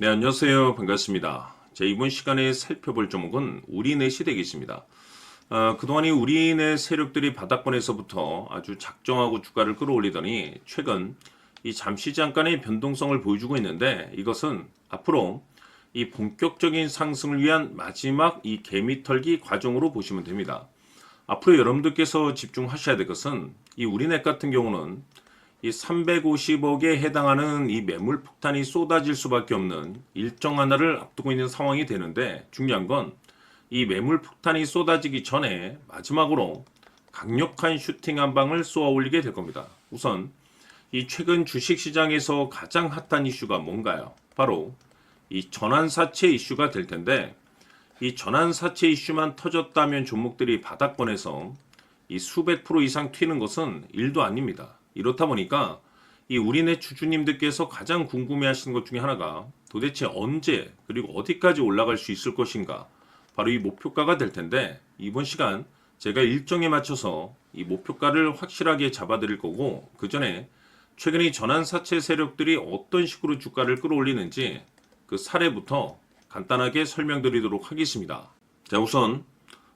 네, 안녕하세요. 반갑습니다. 이번 시간에 살펴볼 종목은 우리넷이 되겠습니다. 그동안 이 우리넷 세력들이 바닥권에서부터 아주 작정하고 주가를 끌어올리더니 최근 이 잠시 잠깐의 변동성을 보여주고 있는데 이것은 앞으로 이 본격적인 상승을 위한 마지막 이 개미털기 과정으로 보시면 됩니다. 앞으로 여러분들께서 집중하셔야 될 것은 이 우리넷 같은 경우는 이 350억에 해당하는 이 매물 폭탄이 쏟아질 수밖에 없는 일정 하나를 앞두고 있는 상황이 되는데 중요한 건 이 매물 폭탄이 쏟아지기 전에 마지막으로 강력한 슈팅 한 방을 쏘아 올리게 될 겁니다. 우선 이 최근 주식시장에서 가장 핫한 이슈가 뭔가요? 바로 이 전환사채 이슈가 될 텐데 이 전환사채 이슈만 터졌다면 종목들이 바닥권에서 이 수백 프로 이상 튀는 것은 일도 아닙니다. 이렇다 보니까 이 우리네 주주님들께서 가장 궁금해하시는 것 중에 하나가 도대체 언제 그리고 어디까지 올라갈 수 있을 것인가, 바로 이 목표가가 될 텐데 이번 시간 제가 일정에 맞춰서 이 목표가를 확실하게 잡아드릴 거고, 그 전에 최근 이 전환사채 세력들이 어떤 식으로 주가를 끌어올리는지 그 사례부터 간단하게 설명드리도록 하겠습니다. 자, 우선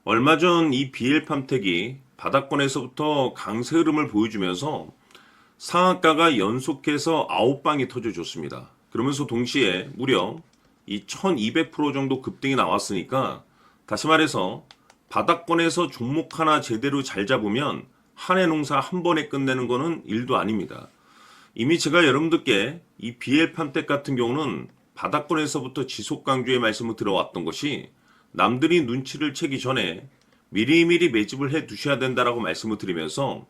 얼마 전 이 BL팜텍이 바닥권에서부터 강세 흐름을 보여주면서 상한가가 연속해서 9방이 터져줬습니다. 그러면서 동시에 무려 이 1200% 정도 급등이 나왔으니까, 다시 말해서 바닥권에서 종목 하나 제대로 잘 잡으면 한 해 농사 한 번에 끝내는 거는 일도 아닙니다. 이미 제가 여러분들께 이 BL팜텍 같은 경우는 바닥권에서부터 지속 강조의 말씀을 들어왔던 것이 남들이 눈치를 채기 전에 미리미리 매집을 해 두셔야 된다라고 말씀을 드리면서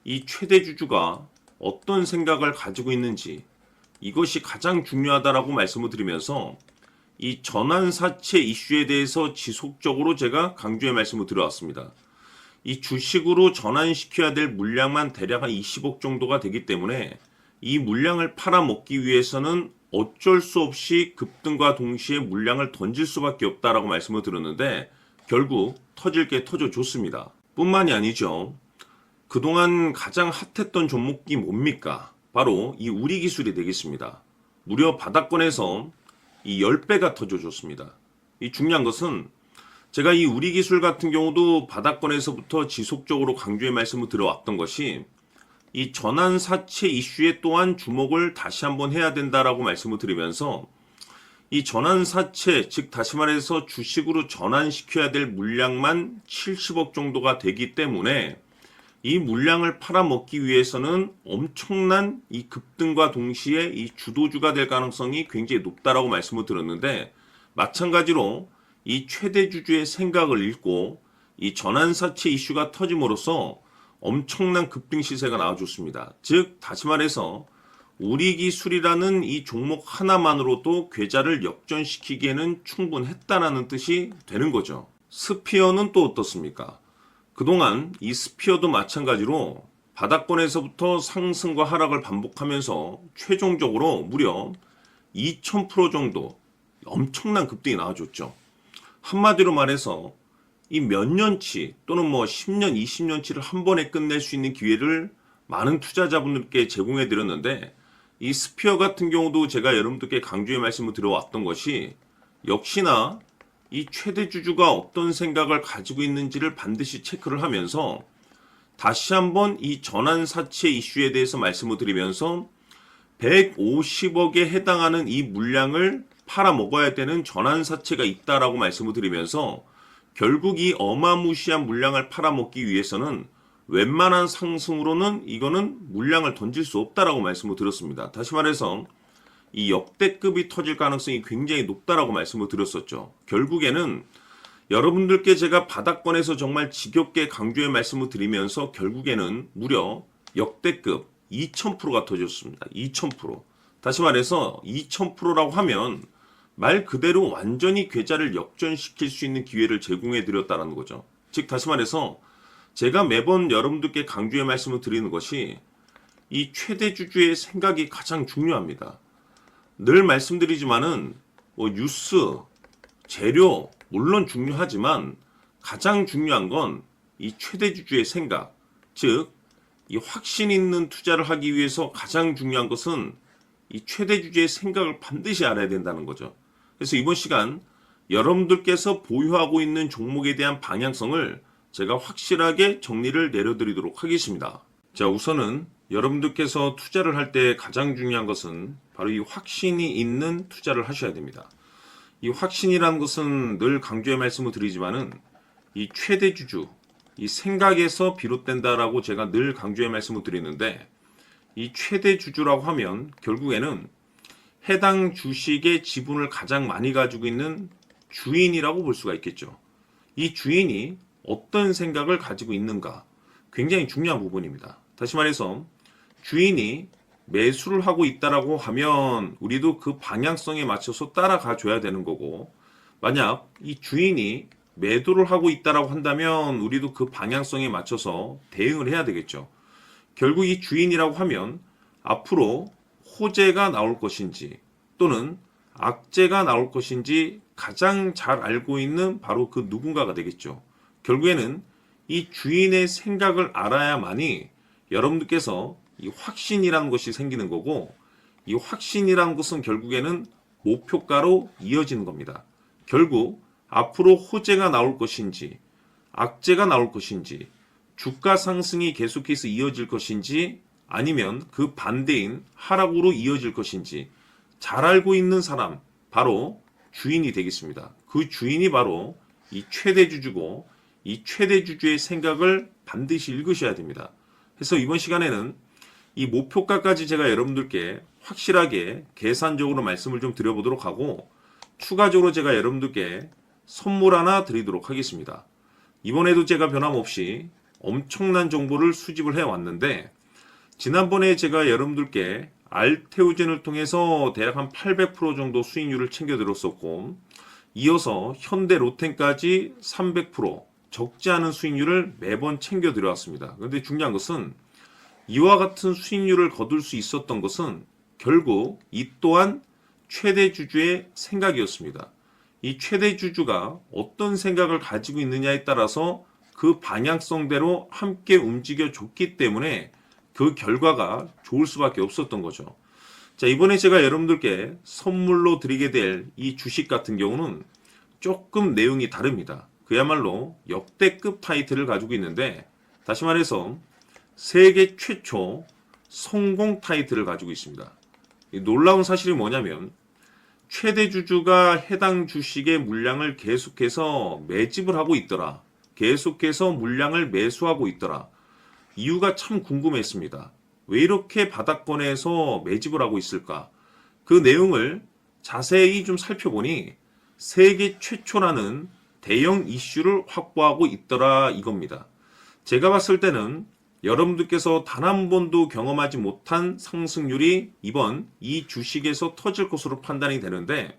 이 최대 주주가 어떤 생각을 가지고 있는지 이것이 가장 중요하다라고 말씀을 드리면서 이 전환사채 이슈에 대해서 지속적으로 제가 강조의 말씀을 드려왔습니다. 이 주식으로 전환시켜야 될 물량만 대략 한 20억 정도가 되기 때문에 이 물량을 팔아먹기 위해서는 어쩔 수 없이 급등과 동시에 물량을 던질 수밖에 없다라고 말씀을 드렸는데 결국 터질 게 터져줬습니다. 뿐만이 아니죠. 그동안 가장 핫했던 종목이 뭡니까? 바로 이 우리기술이 되겠습니다. 무려 바닥권에서 이 10배가 터져줬습니다. 이 중요한 것은 제가 이 우리기술 같은 경우도 바닥권에서부터 지속적으로 강조의 말씀을 들어왔던 것이 이 전환사채 이슈에 또한 주목을 다시 한번 해야 된다라고 말씀을 드리면서 이 전환사채, 즉 다시 말해서 주식으로 전환시켜야 될 물량만 70억 정도가 되기 때문에 이 물량을 팔아먹기 위해서는 엄청난 이 급등과 동시에 이 주도주가 될 가능성이 굉장히 높다라고 말씀을 드렸는데, 마찬가지로 이 최대 주주의 생각을 읽고 이 전환사채 이슈가 터짐으로써 엄청난 급등 시세가 나와줬습니다. 즉 다시 말해서 우리기술이라는 이 종목 하나만으로도 계좌를 역전시키기에는 충분했다라는 뜻이 되는 거죠. 스피어는 또 어떻습니까? 그동안 이 스피어도 마찬가지로 바닥권에서부터 상승과 하락을 반복하면서 최종적으로 무려 2000% 정도 엄청난 급등이 나와줬죠. 한마디로 말해서 이 몇 년치 또는 뭐 10년, 20년치를 한 번에 끝낼 수 있는 기회를 많은 투자자분들께 제공해 드렸는데, 이 스피어 같은 경우도 제가 여러분들께 강조의 말씀을 드려왔던 것이 역시나 이 최대 주주가 어떤 생각을 가지고 있는지를 반드시 체크를 하면서 다시 한번 이 전환사채 이슈에 대해서 말씀을 드리면서 150억에 해당하는 이 물량을 팔아먹어야 되는 전환사채가 있다라고 말씀을 드리면서 결국 이 어마무시한 물량을 팔아먹기 위해서는 웬만한 상승으로는 이거는 물량을 던질 수 없다라고 말씀을 드렸습니다. 다시 말해서 이 역대급이 터질 가능성이 굉장히 높다라고 말씀을 드렸었죠. 결국에는 여러분들께 제가 바닥권에서 정말 지겹게 강조의 말씀을 드리면서 결국에는 무려 역대급 2000%가 터졌습니다. 2000%. 다시 말해서 2000%라고 하면 말 그대로 완전히 계좌를 역전시킬 수 있는 기회를 제공해 드렸다는 거죠. 즉 다시 말해서 제가 매번 여러분들께 강조의 말씀을 드리는 것이 이 최대 주주의 생각이 가장 중요합니다. 늘 말씀드리지만은 뭐 뉴스, 재료 물론 중요하지만 가장 중요한 건 이 최대 주주의 생각, 즉 이 확신 있는 투자를 하기 위해서 가장 중요한 것은 이 최대 주주의 생각을 반드시 알아야 된다는 거죠. 그래서 이번 시간 여러분들께서 보유하고 있는 종목에 대한 방향성을 제가 확실하게 정리를 내려드리도록 하겠습니다. 자, 우선은 여러분들께서 투자를 할 때 가장 중요한 것은 바로 이 확신이 있는 투자를 하셔야 됩니다. 이 확신이라는 것은 늘 강조의 말씀을 드리지만은 이 최대 주주, 이 생각에서 비롯된다라고 제가 늘 강조의 말씀을 드리는데, 이 최대 주주라고 하면 결국에는 해당 주식의 지분을 가장 많이 가지고 있는 주인이라고 볼 수가 있겠죠. 이 주인이 어떤 생각을 가지고 있는가, 굉장히 중요한 부분입니다. 다시 말해서 주인이 매수를 하고 있다라고 하면 우리도 그 방향성에 맞춰서 따라가 줘야 되는 거고, 만약 이 주인이 매도를 하고 있다라고 한다면 우리도 그 방향성에 맞춰서 대응을 해야 되겠죠. 결국 이 주인이라고 하면 앞으로 호재가 나올 것인지 또는 악재가 나올 것인지 가장 잘 알고 있는 바로 그 누군가가 되겠죠. 결국에는 이 주인의 생각을 알아야만이 여러분들께서 이 확신이라는 것이 생기는 거고, 이 확신이라는 것은 결국에는 목표가로 이어지는 겁니다. 결국 앞으로 호재가 나올 것인지 악재가 나올 것인지 주가 상승이 계속해서 이어질 것인지 아니면 그 반대인 하락으로 이어질 것인지 잘 알고 있는 사람, 바로 주인이 되겠습니다. 그 주인이 바로 이 최대 주주고, 이 최대 주주의 생각을 반드시 읽으셔야 됩니다. 그래서 이번 시간에는 이 목표가까지 제가 여러분들께 확실하게 계산적으로 말씀을 좀 드려보도록 하고, 추가적으로 제가 여러분들께 선물 하나 드리도록 하겠습니다. 이번에도 제가 변함없이 엄청난 정보를 수집을 해왔는데, 지난번에 제가 여러분들께 알테오젠을 통해서 대략 한 800% 정도 수익률을 챙겨드렸었고, 이어서 현대 로템까지 300% 적지 않은 수익률을 매번 챙겨드려왔습니다. 그런데 중요한 것은 이와 같은 수익률을 거둘 수 있었던 것은 결국 이 또한 최대 주주의 생각이었습니다. 이 최대 주주가 어떤 생각을 가지고 있느냐에 따라서 그 방향성대로 함께 움직여 줬기 때문에 그 결과가 좋을 수밖에 없었던 거죠. 자, 이번에 제가 여러분들께 선물로 드리게 될 이 주식 같은 경우는 조금 내용이 다릅니다. 그야말로 역대급 타이틀을 가지고 있는데, 다시 말해서 세계 최초 성공 타이틀을 가지고 있습니다. 이 놀라운 사실이 뭐냐면 최대 주주가 해당 주식의 물량을 계속해서 매집을 하고 있더라. 계속해서 물량을 매수하고 있더라. 이유가 참 궁금했습니다. 왜 이렇게 바닥권에서 매집을 하고 있을까? 그 내용을 자세히 좀 살펴보니 세계 최초라는 대형 이슈를 확보하고 있더라 이겁니다. 제가 봤을 때는 여러분들께서 단 한 번도 경험하지 못한 상승률이 이번 이 주식에서 터질 것으로 판단이 되는데,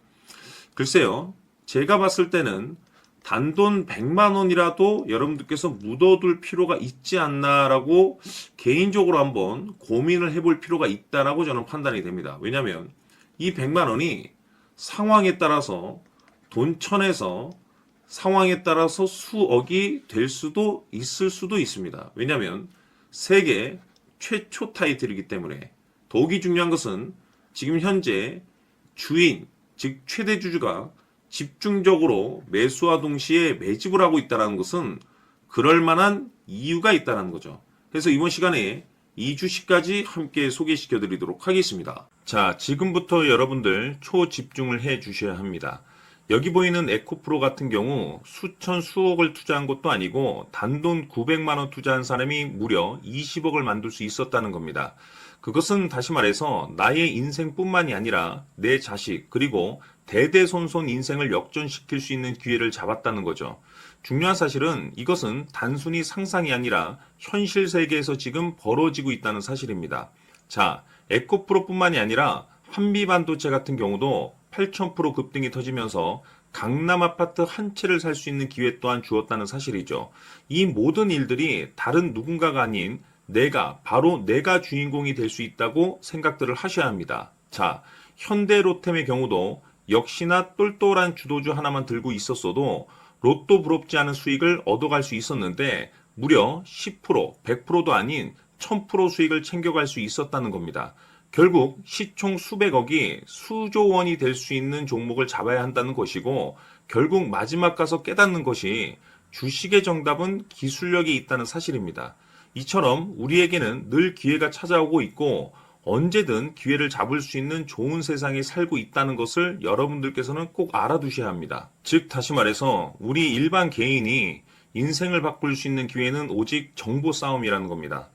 글쎄요, 제가 봤을 때는 단돈 100만 원이라도 여러분들께서 묻어둘 필요가 있지 않나라고 개인적으로 한번 고민을 해볼 필요가 있다라고 저는 판단이 됩니다. 왜냐하면 이 100만 원이 상황에 따라서 돈천에서 상황에 따라서 수억이 될 수도 있을 수도 있습니다. 왜냐하면 세계 최초 타이틀이기 때문에. 더욱이 중요한 것은 지금 현재 주인, 즉 최대 주주가 집중적으로 매수와 동시에 매집을 하고 있다는 것은 그럴 만한 이유가 있다는 거죠. 그래서 이번 시간에 이 주식까지 함께 소개시켜 드리도록 하겠습니다. 자, 지금부터 여러분들 초집중을 해 주셔야 합니다. 여기 보이는 에코프로 같은 경우 수천 수억을 투자한 것도 아니고 단돈 900만 원 투자한 사람이 무려 20억을 만들 수 있었다는 겁니다. 그것은 다시 말해서 나의 인생뿐만이 아니라 내 자식 그리고 대대손손 인생을 역전시킬 수 있는 기회를 잡았다는 거죠. 중요한 사실은 이것은 단순히 상상이 아니라 현실 세계에서 지금 벌어지고 있다는 사실입니다. 자, 에코프로뿐만이 아니라 한미반도체 같은 경우도 8,000% 급등이 터지면서 강남 아파트 한 채를 살 수 있는 기회 또한 주었다는 사실이죠. 이 모든 일들이 다른 누군가가 아닌 바로 내가 주인공이 될 수 있다고 생각들을 하셔야 합니다. 자, 현대로템의 경우도 역시나 똘똘한 주도주 하나만 들고 있었어도 로또 부럽지 않은 수익을 얻어갈 수 있었는데 무려 10%, 100%도 아닌 1000% 수익을 챙겨갈 수 있었다는 겁니다. 결국 시총 수백억이 수조 원이 될 수 있는 종목을 잡아야 한다는 것이고, 결국 마지막 가서 깨닫는 것이 주식의 정답은 기술력이 있다는 사실입니다. 이처럼 우리에게는 늘 기회가 찾아오고 있고 언제든 기회를 잡을 수 있는 좋은 세상에 살고 있다는 것을 여러분들께서는 꼭 알아두셔야 합니다. 즉 다시 말해서 우리 일반 개인이 인생을 바꿀 수 있는 기회는 오직 정보 싸움이라는 겁니다.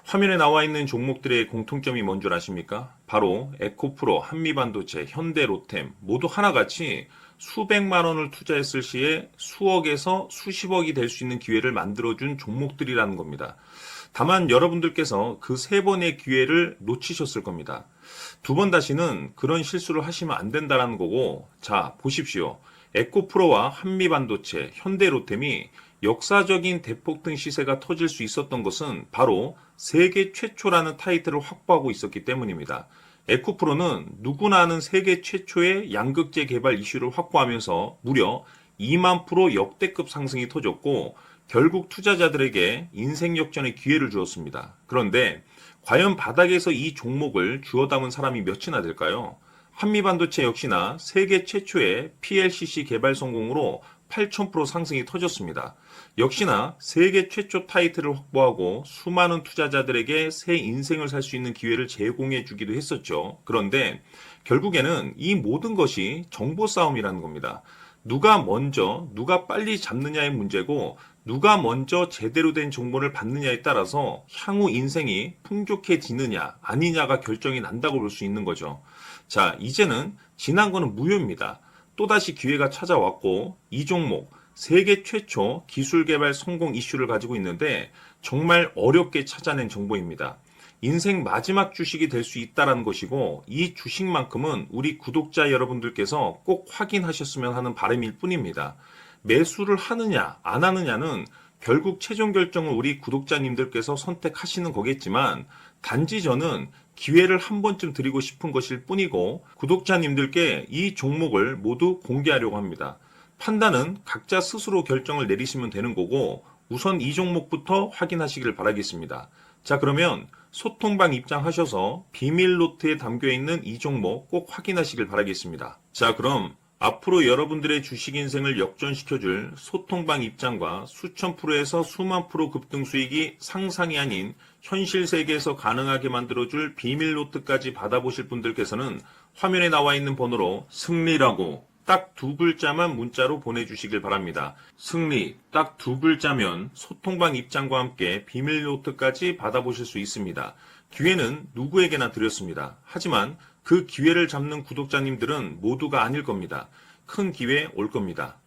화면에 나와 있는 종목들의 공통점이 뭔 줄 아십니까? 바로 에코프로, 한미반도체, 현대로템 모두 하나같이 수백만 원을 투자했을 시에 수억에서 수십억이 될 수 있는 기회를 만들어준 종목들이라는 겁니다. 다만 여러분들께서 그 세 번의 기회를 놓치셨을 겁니다. 두 번 다시는 그런 실수를 하시면 안 된다는 거고, 자 보십시오. 에코프로와 한미반도체, 현대로템이 역사적인 대폭등 시세가 터질 수 있었던 것은 바로 세계 최초라는 타이틀을 확보하고 있었기 때문입니다. 에코프로는 누구나 아는 세계 최초의 양극재 개발 이슈를 확보하면서 무려 2만 프로 역대급 상승이 터졌고 결국 투자자들에게 인생 역전의 기회를 주었습니다. 그런데 과연 바닥에서 이 종목을 주워 담은 사람이 몇이나 될까요? 한미반도체 역시나 세계 최초의 PLCC 개발 성공으로 8,000% 상승이 터졌습니다. 역시나 세계 최초 타이틀을 확보하고 수많은 투자자들에게 새 인생을 살 수 있는 기회를 제공해 주기도 했었죠. 그런데 결국에는 이 모든 것이 정보 싸움이라는 겁니다. 누가 먼저, 누가 빨리 잡느냐의 문제고 누가 먼저 제대로 된 정보를 받느냐에 따라서 향후 인생이 풍족해지느냐 아니냐가 결정이 난다고 볼 수 있는 거죠. 자, 이제는 지난 거는 무효입니다. 또다시 기회가 찾아왔고 이 종목 세계 최초 기술 개발 성공 이슈를 가지고 있는데 정말 어렵게 찾아낸 정보입니다. 인생 마지막 주식이 될 수 있다는 것이고 이 주식만큼은 우리 구독자 여러분들께서 꼭 확인하셨으면 하는 바람일 뿐입니다. 매수를 하느냐 안 하느냐는 결국 최종 결정을 우리 구독자님들께서 선택하시는 거겠지만 단지 저는 기회를 한 번쯤 드리고 싶은 것일 뿐이고 구독자님들께 이 종목을 모두 공개하려고 합니다. 판단은 각자 스스로 결정을 내리시면 되는 거고 우선 이 종목부터 확인하시길 바라겠습니다. 자, 그러면 소통방 입장하셔서 비밀 노트에 담겨 있는 이 종목 꼭 확인하시길 바라겠습니다. 자, 그럼 앞으로 여러분들의 주식 인생을 역전시켜줄 소통방 입장과 수천 프로에서 수만 프로 급등 수익이 상상이 아닌 현실 세계에서 가능하게 만들어줄 비밀 노트까지 받아보실 분들께서는 화면에 나와 있는 번호로 승리라고 딱 두 글자만 문자로 보내주시길 바랍니다. 승리 딱 두 글자면 소통방 입장과 함께 비밀 노트까지 받아보실 수 있습니다. 기회는 누구에게나 드렸습니다. 하지만 그 기회를 잡는 구독자님들은 모두가 아닐 겁니다. 큰 기회 올 겁니다.